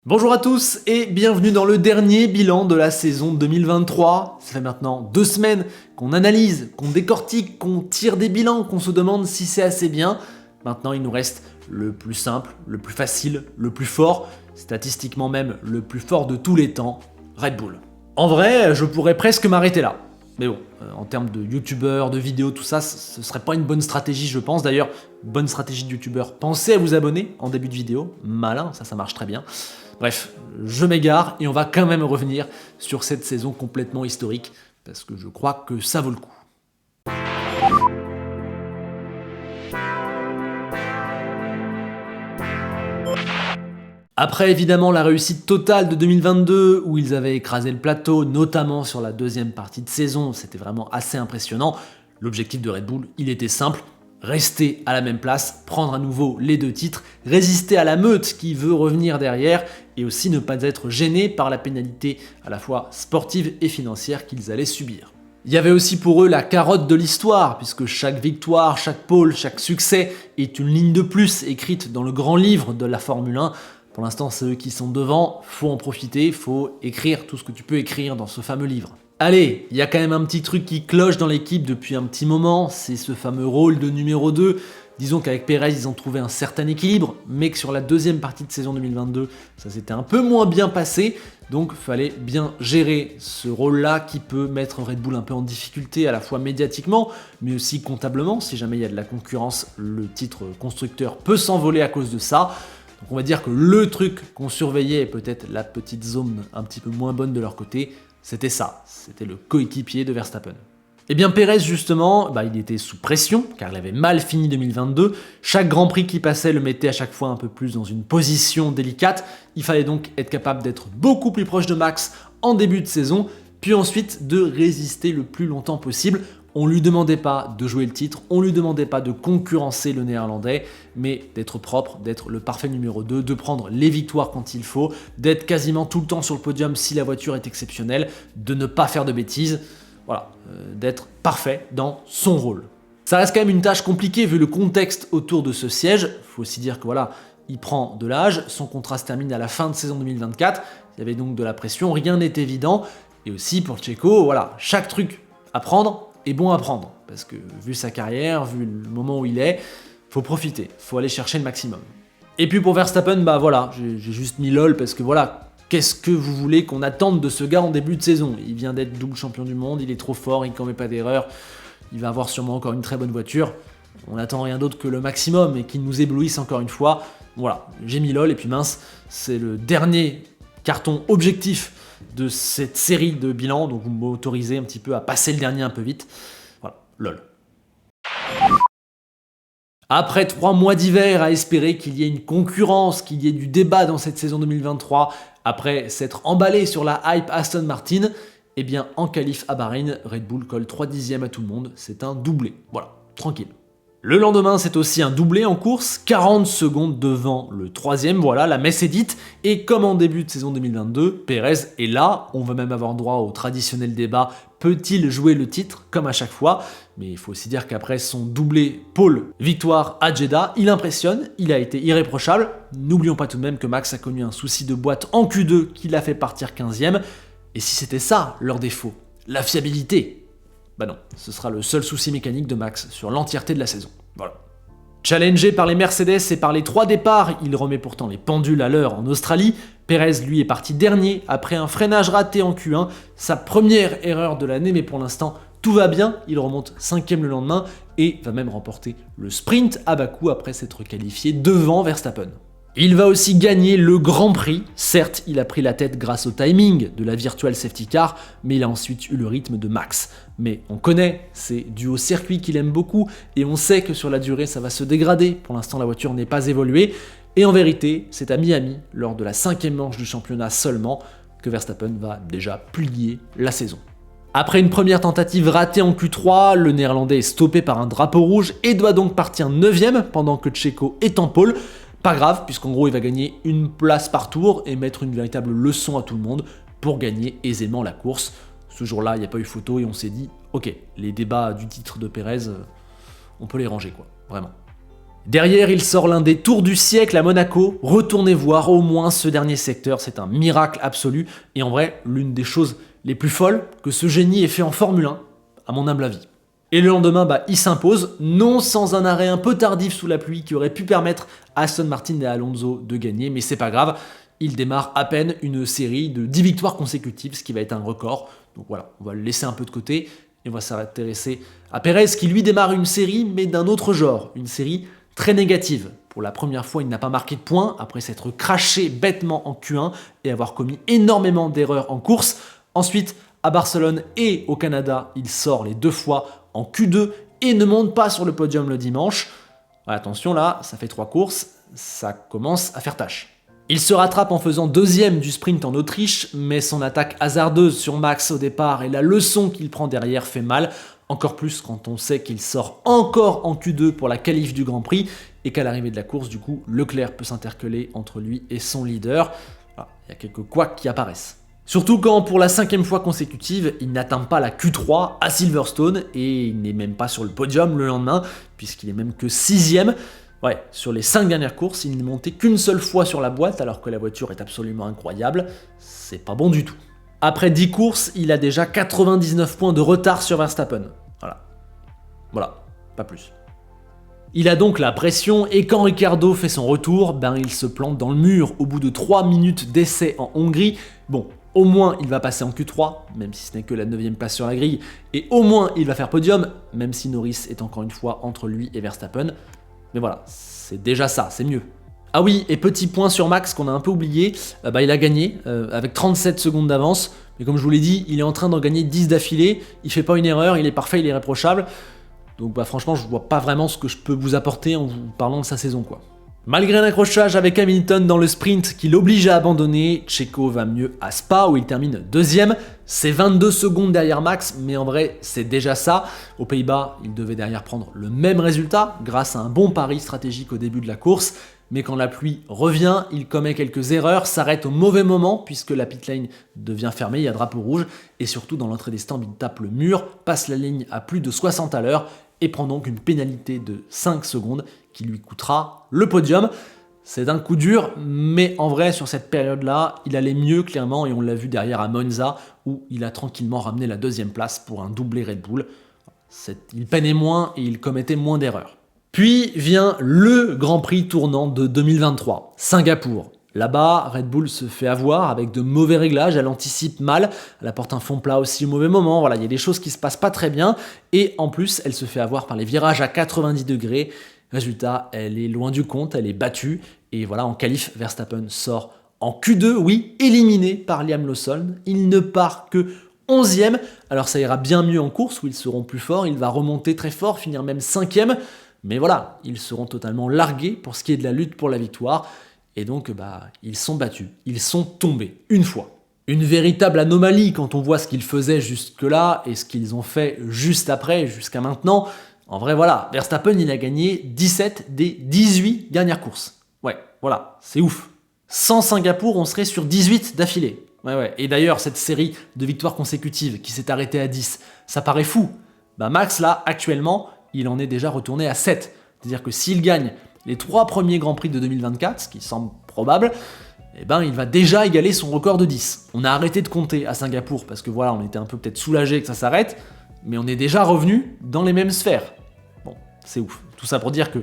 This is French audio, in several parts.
Bonjour à tous et bienvenue dans le dernier bilan de la saison 2023. Ça fait maintenant 2 semaines qu'on analyse, qu'on décortique, qu'on tire des bilans, qu'on se demande si c'est assez bien. Maintenant il nous reste le plus simple, le plus facile, le plus fort, statistiquement même le plus fort de tous les temps, Red Bull. En vrai, je pourrais presque m'arrêter là. Mais bon, en termes de youtubeurs, de vidéos, tout ça, ce serait pas une bonne stratégie je pense. D'ailleurs, bonne stratégie de youtubeur, pensez à vous abonner en début de vidéo. Malin, ça marche très bien. Bref, je m'égare et on va quand même revenir sur cette saison complètement historique, parce que je crois que ça vaut le coup. Après évidemment la réussite totale de 2022, où ils avaient écrasé le plateau, notamment sur la deuxième partie de saison, c'était vraiment assez impressionnant, l'objectif de Red Bull, il était simple, rester à la même place, prendre à nouveau les 2 titres, résister à la meute qui veut revenir derrière, et aussi ne pas être gêné par la pénalité à la fois sportive et financière qu'ils allaient subir. Il y avait aussi pour eux la carotte de l'histoire, puisque chaque victoire, chaque pole, chaque succès est une ligne de plus écrite dans le grand livre de la Formule 1. Pour l'instant, c'est eux qui sont devant, faut en profiter, faut écrire tout ce que tu peux écrire dans ce fameux livre. Allez, il y a quand même un petit truc qui cloche dans l'équipe depuis un petit moment, c'est ce fameux rôle de numéro 2. Disons qu'avec Pérez, ils ont trouvé un certain équilibre, mais que sur la deuxième partie de saison 2022, ça s'était un peu moins bien passé, donc fallait bien gérer ce rôle-là qui peut mettre Red Bull un peu en difficulté, à la fois médiatiquement, mais aussi comptablement. Si jamais il y a de la concurrence, le titre constructeur peut s'envoler à cause de ça. Donc on va dire que le truc qu'on surveillait, et peut-être la petite zone un petit peu moins bonne de leur côté, c'était ça, c'était le coéquipier de Verstappen. Et bien Pérez justement, il était sous pression, car il avait mal fini 2022, chaque Grand Prix qui passait le mettait à chaque fois un peu plus dans une position délicate, il fallait donc être capable d'être beaucoup plus proche de Max en début de saison, puis ensuite de résister le plus longtemps possible. On lui demandait pas de jouer le titre, on lui demandait pas de concurrencer le néerlandais, mais d'être propre, d'être le parfait numéro 2, de prendre les victoires quand il faut, d'être quasiment tout le temps sur le podium si la voiture est exceptionnelle, de ne pas faire de bêtises, voilà, d'être parfait dans son rôle. Ça reste quand même une tâche compliquée vu le contexte autour de ce siège, faut aussi dire que voilà, il prend de l'âge, son contrat se termine à la fin de saison 2024, il y avait donc de la pression, rien n'est évident, et aussi pour Checo, voilà, chaque truc à prendre, est bon à prendre, parce que vu sa carrière, vu le moment où il est, faut profiter, faut aller chercher le maximum. Et puis pour Verstappen, voilà, j'ai juste mis lol parce que voilà, qu'est-ce que vous voulez qu'on attende de ce gars en début de saison? Il vient d'être double champion du monde, il est trop fort, il ne commet pas d'erreur, il va avoir sûrement encore une très bonne voiture, on n'attend rien d'autre que le maximum et qu'il nous éblouisse encore une fois. Voilà, j'ai mis lol et puis mince, c'est le dernier carton objectif de cette série de bilans, donc vous m'autorisez un petit peu à passer le dernier un peu vite. Voilà, lol. Après 3 mois d'hiver à espérer qu'il y ait une concurrence, qu'il y ait du débat dans cette saison 2023, après s'être emballé sur la hype Aston Martin, eh bien en qualif à Bahreïn, Red Bull colle 3 dixièmes à tout le monde, c'est un doublé. Voilà, tranquille. Le lendemain, c'est aussi un doublé en course, 40 secondes devant le 3e, voilà, la messe est dite, et comme en début de saison 2022, Pérez est là, on va même avoir droit au traditionnel débat, peut-il jouer le titre, comme à chaque fois, mais il faut aussi dire qu'après son doublé pole victoire à Jeddah, il impressionne, il a été irréprochable, n'oublions pas tout de même que Max a connu un souci de boîte en Q2 qui l'a fait partir 15e, et si c'était ça leur défaut, la fiabilité, non, ce sera le seul souci mécanique de Max sur l'entièreté de la saison. Voilà. Challengé par les Mercedes et par les 3 départs, il remet pourtant les pendules à l'heure en Australie. Pérez, lui, est parti dernier après un freinage raté en Q1, sa première erreur de l'année, mais pour l'instant, tout va bien. Il remonte 5e le lendemain et va même remporter le sprint à Bakou après s'être qualifié devant Verstappen. Il va aussi gagner le Grand Prix, certes il a pris la tête grâce au timing de la virtual safety car, mais il a ensuite eu le rythme de Max. Mais on connaît, c'est dû au circuit qu'il aime beaucoup, et on sait que sur la durée ça va se dégrader, pour l'instant la voiture n'est pas évoluée, et en vérité c'est à Miami, lors de la 5e manche du championnat seulement, que Verstappen va déjà plier la saison. Après une première tentative ratée en Q3, le néerlandais est stoppé par un drapeau rouge et doit donc partir 9e pendant que Checo est en pole. Pas grave, puisqu'en gros il va gagner une place par tour et mettre une véritable leçon à tout le monde pour gagner aisément la course. Ce jour-là, il n'y a pas eu photo et on s'est dit, ok, les débats du titre de Pérez, on peut les ranger quoi, vraiment. Derrière, il sort l'un des tours du siècle à Monaco. Retournez voir au moins ce dernier secteur, c'est un miracle absolu. Et en vrai, l'une des choses les plus folles que ce génie ait fait en Formule 1, à mon humble avis. Et le lendemain, il s'impose, non sans un arrêt un peu tardif sous la pluie qui aurait pu permettre à Aston Martin et à Alonso de gagner, mais c'est pas grave, il démarre à peine une série de 10 victoires consécutives, ce qui va être un record. Donc voilà, on va le laisser un peu de côté et on va s'intéresser à Perez qui lui démarre une série, mais d'un autre genre, une série très négative. Pour la première fois, il n'a pas marqué de points après s'être craché bêtement en Q1 et avoir commis énormément d'erreurs en course. Ensuite, à Barcelone et au Canada, il sort les 2 fois en Q2 et ne monte pas sur le podium le dimanche. Attention là, ça fait 3 courses, ça commence à faire tâche. Il se rattrape en faisant 2e du sprint en Autriche, mais son attaque hasardeuse sur Max au départ et la leçon qu'il prend derrière fait mal, encore plus quand on sait qu'il sort encore en Q2 pour la qualif du Grand Prix et qu'à l'arrivée de la course, du coup, Leclerc peut s'intercaler entre lui et son leader. Voilà, il y a quelques couacs qui apparaissent. Surtout quand, pour la 5e fois consécutive, il n'atteint pas la Q3 à Silverstone et il n'est même pas sur le podium le lendemain, puisqu'il est même que 6e. Ouais, sur les 5 dernières courses, il n'est monté qu'une seule fois sur la boîte alors que la voiture est absolument incroyable. C'est pas bon du tout. Après 10 courses, il a déjà 99 points de retard sur Verstappen. Voilà, pas plus. Il a donc la pression et quand Ricciardo fait son retour, il se plante dans le mur au bout de 3 minutes d'essai en Hongrie. Bon, au moins il va passer en Q3, même si ce n'est que la 9e place sur la grille, et au moins il va faire podium, même si Norris est encore une fois entre lui et Verstappen. Mais voilà, c'est déjà ça, c'est mieux. Ah oui, et petit point sur Max qu'on a un peu oublié, il a gagné avec 37 secondes d'avance, mais comme je vous l'ai dit, il est en train d'en gagner 10 d'affilée, il fait pas une erreur, il est parfait, il est irréprochable. Donc franchement, je vois pas vraiment ce que je peux vous apporter en vous parlant de sa saison, quoi. Malgré un accrochage avec Hamilton dans le sprint qui l'oblige à abandonner, Checo va mieux à Spa où il termine 2e. C'est 22 secondes derrière Max, mais en vrai, c'est déjà ça. Aux Pays-Bas, il devait derrière prendre le même résultat grâce à un bon pari stratégique au début de la course. Mais quand la pluie revient, il commet quelques erreurs, s'arrête au mauvais moment puisque la pit lane devient fermée, il y a drapeau rouge. Et surtout, dans l'entrée des stands, il tape le mur, passe la ligne à plus de 60 à l'heure et prend donc une pénalité de 5 secondes qui lui coûtera le podium. C'est un coup dur, mais en vrai, sur cette période-là, il allait mieux clairement et on l'a vu derrière à Monza où il a tranquillement ramené la 2e place pour un doublé Red Bull. Il peinait moins et il commettait moins d'erreurs. Puis vient le Grand Prix tournant de 2023, Singapour. Là-bas, Red Bull se fait avoir avec de mauvais réglages, elle anticipe mal, elle apporte un fond plat aussi au mauvais moment, voilà, il y a des choses qui se passent pas très bien, et en plus, elle se fait avoir par les virages à 90 degrés. Résultat, elle est loin du compte, elle est battue, et voilà, en qualif, Verstappen sort en Q2, oui, éliminé par Liam Lawson, il ne part que 11e, alors ça ira bien mieux en course où ils seront plus forts, il va remonter très fort, finir même 5e, mais voilà, ils seront totalement largués pour ce qui est de la lutte pour la victoire, et donc ils sont battus, ils sont tombés, une fois. Une véritable anomalie quand on voit ce qu'ils faisaient jusque-là et ce qu'ils ont fait juste après, jusqu'à maintenant. En vrai, voilà, Verstappen, il a gagné 17 des 18 dernières courses. Ouais, voilà, c'est ouf. Sans Singapour, on serait sur 18 d'affilée. Ouais. Et d'ailleurs, cette série de victoires consécutives qui s'est arrêtée à 10, ça paraît fou. Max, là, actuellement, il en est déjà retourné à 7. C'est-à-dire que s'il gagne les 3 premiers Grands Prix de 2024, ce qui semble probable, il va déjà égaler son record de 10. On a arrêté de compter à Singapour parce que voilà, on était un peu peut-être soulagé que ça s'arrête, mais on est déjà revenu dans les mêmes sphères. Bon, c'est ouf. Tout ça pour dire que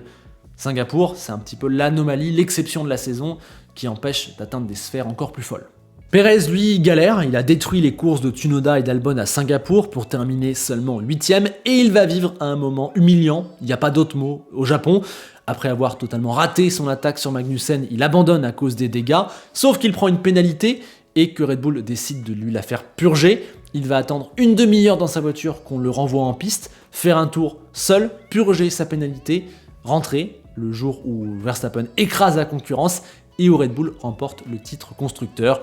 Singapour, c'est un petit peu l'anomalie, l'exception de la saison qui empêche d'atteindre des sphères encore plus folles. Perez, lui, galère, il a détruit les courses de Tsunoda et d'Albon à Singapour pour terminer seulement 8e et il va vivre un moment humiliant, il n'y a pas d'autre mot, au Japon. Après avoir totalement raté son attaque sur Magnussen, il abandonne à cause des dégâts, sauf qu'il prend une pénalité et que Red Bull décide de lui la faire purger. Il va attendre une demi-heure dans sa voiture qu'on le renvoie en piste, faire un tour seul, purger sa pénalité, rentrer le jour où Verstappen écrase la concurrence et où Red Bull remporte le titre constructeur.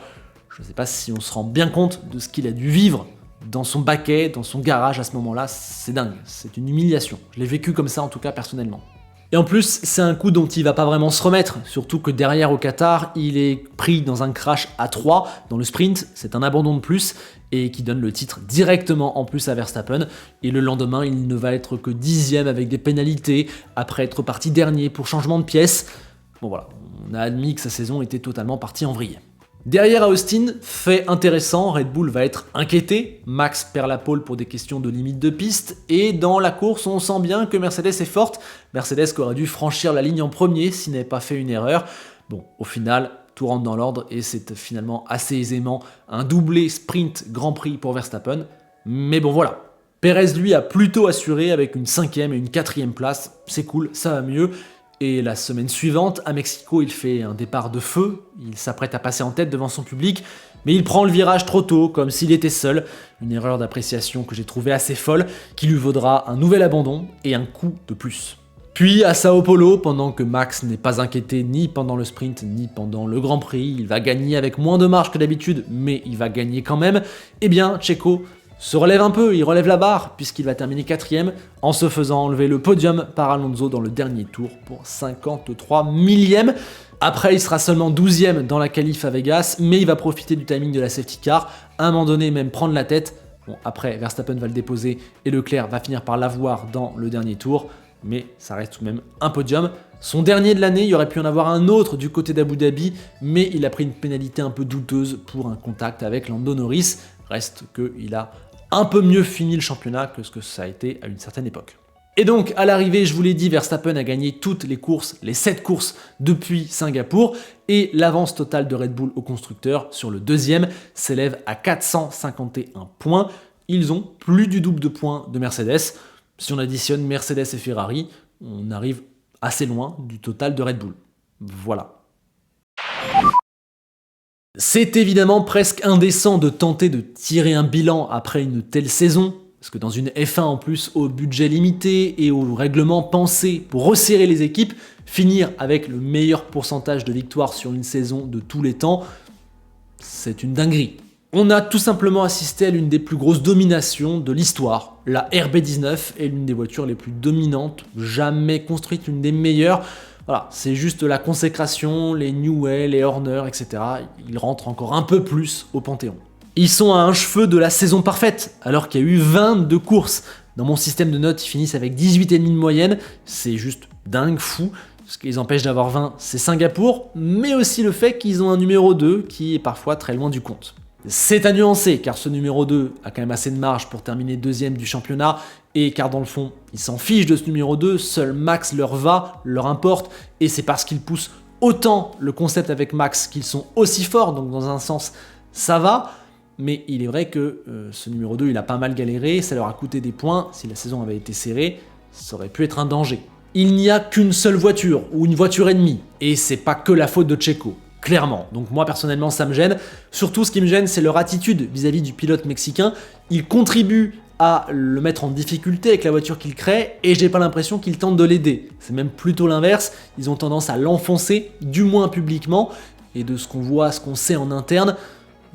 Je ne sais pas si on se rend bien compte de ce qu'il a dû vivre dans son baquet, dans son garage à ce moment-là, c'est dingue, c'est une humiliation. Je l'ai vécu comme ça en tout cas personnellement. Et en plus, c'est un coup dont il va pas vraiment se remettre, surtout que derrière au Qatar, il est pris dans un crash à 3 dans le sprint, c'est un abandon de plus, et qui donne le titre directement en plus à Verstappen, et le lendemain, il ne va être que 10e avec des pénalités, après être parti dernier pour changement de pièce. Bon voilà, on a admis que sa saison était totalement partie en vrille. Derrière à Austin, fait intéressant, Red Bull va être inquiété, Max perd la pole pour des questions de limite de piste, et dans la course on sent bien que Mercedes est forte, Mercedes qui aurait dû franchir la ligne en premier s'il n'avait pas fait une erreur. Bon, au final, tout rentre dans l'ordre et c'est finalement assez aisément un doublé sprint Grand Prix pour Verstappen, mais bon voilà. Perez lui a plutôt assuré avec une 5e et une 4e place, c'est cool, ça va mieux. Et la semaine suivante, à Mexico, il fait un départ de feu, il s'apprête à passer en tête devant son public, mais il prend le virage trop tôt, comme s'il était seul, une erreur d'appréciation que j'ai trouvée assez folle, qui lui vaudra un nouvel abandon et un coup de plus. Puis à Sao Paulo, pendant que Max n'est pas inquiété ni pendant le sprint ni pendant le Grand Prix, il va gagner avec moins de marge que d'habitude, mais il va gagner quand même, eh bien Checo se relève un peu, il relève la barre, puisqu'il va terminer 4e, en se faisant enlever le podium par Alonso dans le dernier tour pour 53 millième. Après, il sera seulement 12e dans la qualif à Vegas, mais il va profiter du timing de la safety car, à un moment donné même prendre la tête. Bon, après, Verstappen va le déposer et Leclerc va finir par l'avoir dans le dernier tour, mais ça reste tout de même un podium. Son dernier de l'année, il aurait pu en avoir un autre du côté d'Abu Dhabi, mais il a pris une pénalité un peu douteuse pour un contact avec Lando Norris. Reste qu'il a un peu mieux fini le championnat que ce que ça a été à une certaine époque. Et donc, à l'arrivée, je vous l'ai dit, Verstappen a gagné toutes les courses, les 7 courses depuis Singapour, et l'avance totale de Red Bull au constructeur sur le deuxième s'élève à 451 points. Ils ont plus du double de points de Mercedes. Si on additionne Mercedes et Ferrari, on arrive assez loin du total de Red Bull. Voilà. C'est évidemment presque indécent de tenter de tirer un bilan après une telle saison, parce que dans une F1 en plus au budget limité et au règlement pensé pour resserrer les équipes, finir avec le meilleur pourcentage de victoires sur une saison de tous les temps, c'est une dinguerie. On a tout simplement assisté à l'une des plus grosses dominations de l'histoire. La RB19 est l'une des voitures les plus dominantes jamais construites, l'une des meilleures. Voilà, c'est juste la consécration, les Newell, les Horner, etc. Ils rentrent encore un peu plus au Panthéon. Ils sont à un cheveu de la saison parfaite, alors qu'il y a eu 22 courses. Dans mon système de notes, ils finissent avec 18,5 de moyenne. C'est juste dingue, fou. Ce qui les empêche d'avoir 20, c'est Singapour, mais aussi le fait qu'ils ont un numéro 2 qui est parfois très loin du compte. C'est à nuancer, car ce numéro 2 a quand même assez de marge pour terminer deuxième du championnat, et car dans le fond, ils s'en fichent de ce numéro 2, seul Max leur va, leur importe, et c'est parce qu'ils poussent autant le concept avec Max qu'ils sont aussi forts, donc dans un sens, ça va, mais il est vrai que ce numéro 2, il a pas mal galéré, ça leur a coûté des points, si la saison avait été serrée, ça aurait pu être un danger. Il n'y a qu'une seule voiture, ou une voiture et demie, et c'est pas que la faute de Checo. Clairement. Donc moi personnellement ça me gêne. Surtout ce qui me gêne c'est leur attitude vis-à-vis du pilote mexicain. Il contribue à le mettre en difficulté avec la voiture qu'il crée et j'ai pas l'impression qu'il tente de l'aider. C'est même plutôt l'inverse. Ils ont tendance à l'enfoncer, du moins publiquement. Et de ce qu'on voit, ce qu'on sait en interne,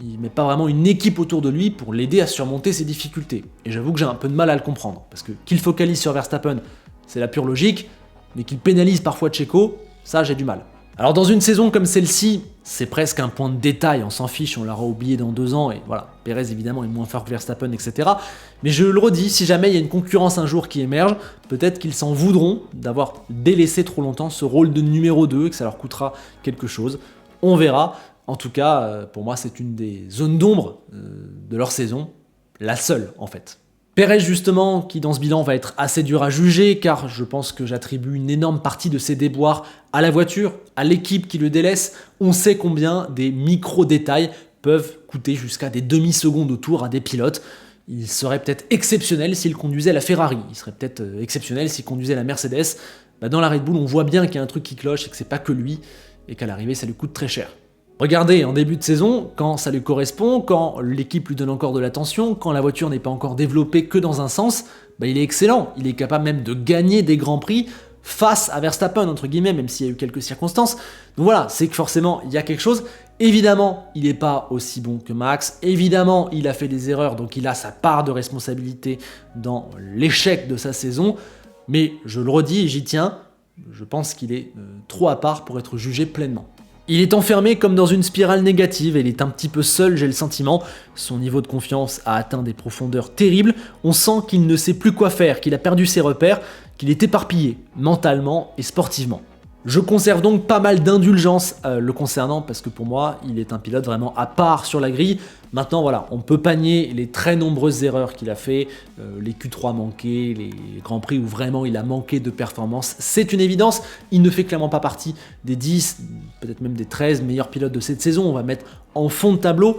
il met pas vraiment une équipe autour de lui pour l'aider à surmonter ses difficultés. Et j'avoue que j'ai un peu de mal à le comprendre. Parce que qu'il focalise sur Verstappen, c'est la pure logique. Mais qu'il pénalise parfois Checo, ça j'ai du mal. Alors dans une saison comme celle-ci, c'est presque un point de détail, on s'en fiche, on l'aura oublié dans 2 ans, et voilà, Perez évidemment est moins fort que Verstappen, etc. Mais je le redis, si jamais il y a une concurrence un jour qui émerge, peut-être qu'ils s'en voudront d'avoir délaissé trop longtemps ce rôle de numéro 2, et que ça leur coûtera quelque chose. On verra. En tout cas, pour moi, c'est une des zones d'ombre de leur saison, la seule en fait. Perez justement, qui dans ce bilan va être assez dur à juger, car je pense que j'attribue une énorme partie de ses déboires à la voiture, à l'équipe qui le délaisse. On sait combien des micro-détails peuvent coûter jusqu'à des demi-secondes au tour à des pilotes. Il serait peut-être exceptionnel s'il conduisait la Ferrari, il serait peut-être exceptionnel s'il conduisait la Mercedes. Dans la Red Bull, on voit bien qu'il y a un truc qui cloche et que c'est pas que lui, et qu'à l'arrivée, ça lui coûte très cher. Regardez, en début de saison, quand ça lui correspond, quand l'équipe lui donne encore de l'attention, quand la voiture n'est pas encore développée que dans un sens, il est excellent. Il est capable même de gagner des grands prix face à Verstappen, entre guillemets, même s'il y a eu quelques circonstances. Donc voilà, c'est que forcément, il y a quelque chose. Évidemment, il n'est pas aussi bon que Max. Évidemment, il a fait des erreurs, donc il a sa part de responsabilité dans l'échec de sa saison. Mais je le redis et j'y tiens, Je pense qu'il est trop à part pour être jugé pleinement. Il est enfermé comme dans une spirale négative, et il est un petit peu seul, j'ai le sentiment. Son niveau de confiance a atteint des profondeurs terribles, on sent qu'il ne sait plus quoi faire, qu'il a perdu ses repères, qu'il est éparpillé, mentalement et sportivement. Je conserve donc pas mal d'indulgence le concernant, parce que pour moi, il est un pilote vraiment à part sur la grille. Maintenant, voilà, on peut panier les très nombreuses erreurs qu'il a fait, les Q3 manqués, les Grands Prix où vraiment il a manqué de performance. C'est une évidence, il ne fait clairement pas partie des 10, peut-être même des 13 meilleurs pilotes de cette saison, on va mettre en fond de tableau.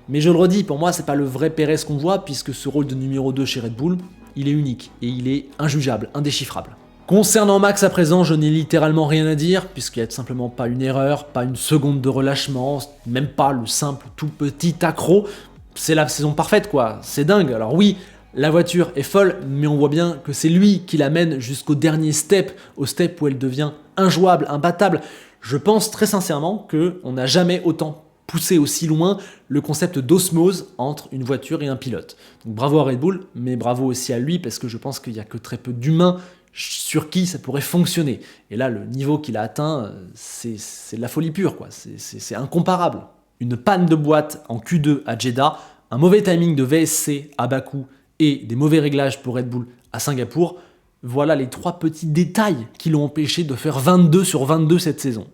Mais je le redis, pour moi, c'est pas le vrai Pérez qu'on voit, puisque ce rôle de numéro 2 chez Red Bull, il est unique et il est injugeable, indéchiffrable. Concernant Max à présent, je n'ai littéralement rien à dire, puisqu'il n'y a tout simplement pas une erreur, pas une seconde de relâchement, même pas le simple tout petit accro. C'est la saison parfaite quoi, c'est dingue. Alors oui, la voiture est folle, mais on voit bien que c'est lui qui l'amène jusqu'au dernier step, au step où elle devient injouable, imbattable. Je pense très sincèrement qu'on n'a jamais autant poussé aussi loin le concept d'osmose entre une voiture et un pilote. Donc bravo à Red Bull, mais bravo aussi à lui, parce que je pense qu'il n'y a que très peu d'humains sur qui ça pourrait fonctionner. Et là, le niveau qu'il a atteint, c'est de la folie pure, quoi. C'est incomparable. Une panne de boîte en Q2 à Jeddah, un mauvais timing de VSC à Bakou et des mauvais réglages pour Red Bull à Singapour, voilà les 3 petits détails qui l'ont empêché de faire 22 sur 22 cette saison.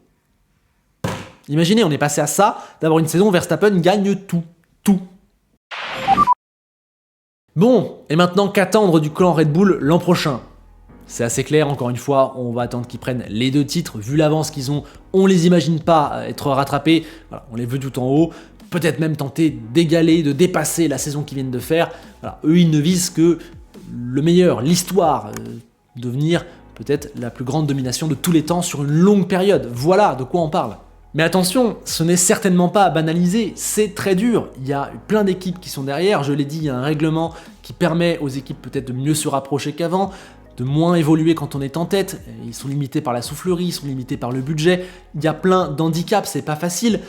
Imaginez, on est passé à ça, d'avoir une saison où Verstappen gagne tout. Bon, et maintenant qu'attendre du clan Red Bull l'an prochain? C'est assez clair, encore une fois, on va attendre qu'ils prennent les 2 titres, vu l'avance qu'ils ont, on les imagine pas être rattrapés, voilà, on les veut tout en haut, peut-être même tenter d'égaler, de dépasser la saison qu'ils viennent de faire. Voilà, eux, ils ne visent que le meilleur, l'histoire, devenir peut-être la plus grande domination de tous les temps sur une longue période. Voilà de quoi on parle. Mais attention, ce n'est certainement pas à banaliser, c'est très dur. Il y a plein d'équipes qui sont derrière, je l'ai dit, il y a un règlement qui permet aux équipes peut-être de mieux se rapprocher qu'avant, de moins évoluer quand on est en tête, ils sont limités par la soufflerie, ils sont limités par le budget, il y a plein d'handicaps, c'est pas facile.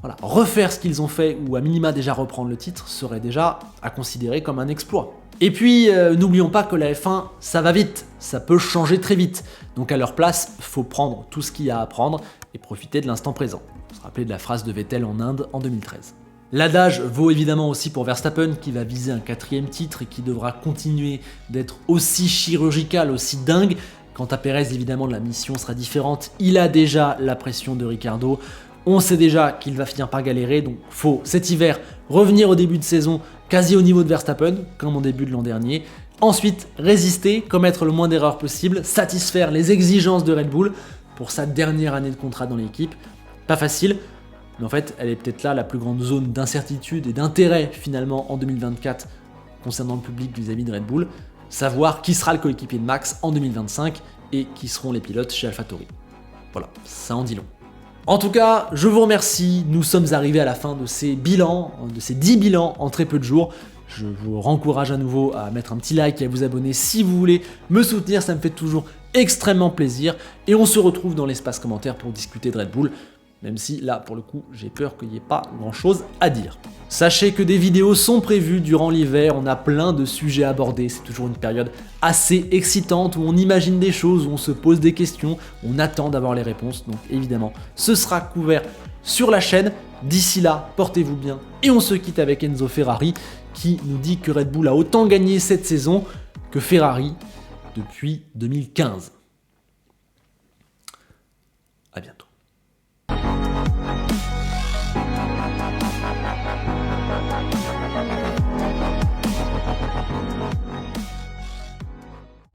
Voilà, refaire ce qu'ils ont fait, ou à minima déjà reprendre le titre, serait déjà à considérer comme un exploit. Et puis, n'oublions pas que la F1, ça va vite, ça peut changer très vite. Donc à leur place, faut prendre tout ce qu'il y a à prendre et profiter de l'instant présent. Vous vous rappelez de la phrase de Vettel en Inde en 2013. L'adage vaut évidemment aussi pour Verstappen qui va viser un 4e titre et qui devra continuer d'être aussi chirurgical, aussi dingue. Quant à Pérez, évidemment, la mission sera différente. Il a déjà la pression de Ricciardo. On sait déjà qu'il va finir par galérer, donc faut cet hiver revenir au début de saison quasi au niveau de Verstappen, comme en début de l'an dernier. Ensuite, résister, commettre le moins d'erreurs possible, satisfaire les exigences de Red Bull pour sa dernière année de contrat dans l'équipe. Pas facile. Mais en fait, elle est peut-être là la plus grande zone d'incertitude et d'intérêt finalement en 2024 concernant le public vis-à-vis de Red Bull, savoir qui sera le coéquipier de Max en 2025 et qui seront les pilotes chez AlphaTauri. Voilà, ça en dit long. En tout cas, je vous remercie, nous sommes arrivés à la fin de ces bilans, de ces 10 bilans en très peu de jours. Je vous rencourage à nouveau à mettre un petit like et à vous abonner si vous voulez me soutenir, ça me fait toujours extrêmement plaisir. Et on se retrouve dans l'espace commentaire pour discuter de Red Bull. Même si là, pour le coup, j'ai peur qu'il n'y ait pas grand chose à dire. Sachez que des vidéos sont prévues durant l'hiver, on a plein de sujets à aborder, c'est toujours une période assez excitante où on imagine des choses, où on se pose des questions, on attend d'avoir les réponses, donc évidemment, ce sera couvert sur la chaîne. D'ici là, portez-vous bien et on se quitte avec Enzo Ferrari qui nous dit que Red Bull a autant gagné cette saison que Ferrari depuis 2015. À bientôt.